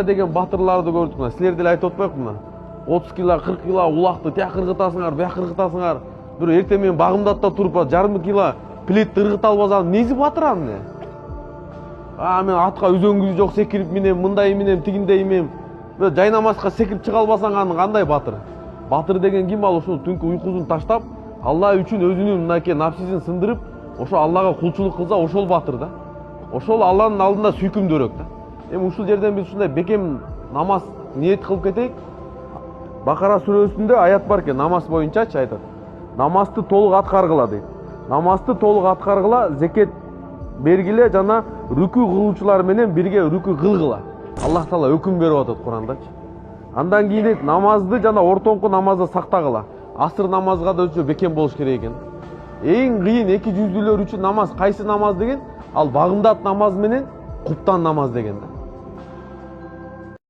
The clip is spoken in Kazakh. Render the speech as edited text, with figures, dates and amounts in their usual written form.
деген батырларды көрдік мына. Силер деле айтып отпайық мына. 30 кило, 40 кило улақты тияқ ырғытасыңар, бұяқ ырғытасыңар. Бір ерте мен бағымдатта тұрып, жарым кило плетті ырғыт албасам, несі батырам не? Мен атқа үзөңгүзү жоқ секіріп менем, мындай менем, тигиндей менем. Жай намазға секіріп чыға албасаң қандай батыр? Батыр деген ким? Ал ошо түнкү уйкусун таштап, Алла үчүн өзүнүн мынакей напсисин сындырып, ошо Аллага кулчулук кылса, ошол батыр да. Ошол Алланын алдында сүйкүмдөрөк да. Ушул жерден биз ушундай бекем намаз ниет кылып кетейик. Бакара сүрөсүндө аят бар экен, намаз боюнчачы айтат. Намазды толук аткаргыла дейт. Намазды толук аткаргыла, зекет бергиле жана рүкү кылуучулар менен бирге рүкү кылгыла. Аллах Таала өкүм берип атат Курандачы. Андан кийин дейт, намазды жана ортоңку намазды сактагыла. Асыр намазга да өчө бекем болуш керек экен. Эң кыйын эки жүздүүлөр үчүн намаз кайсы намаз деген? Ал багымдат намаз менен куптан намаз деген да.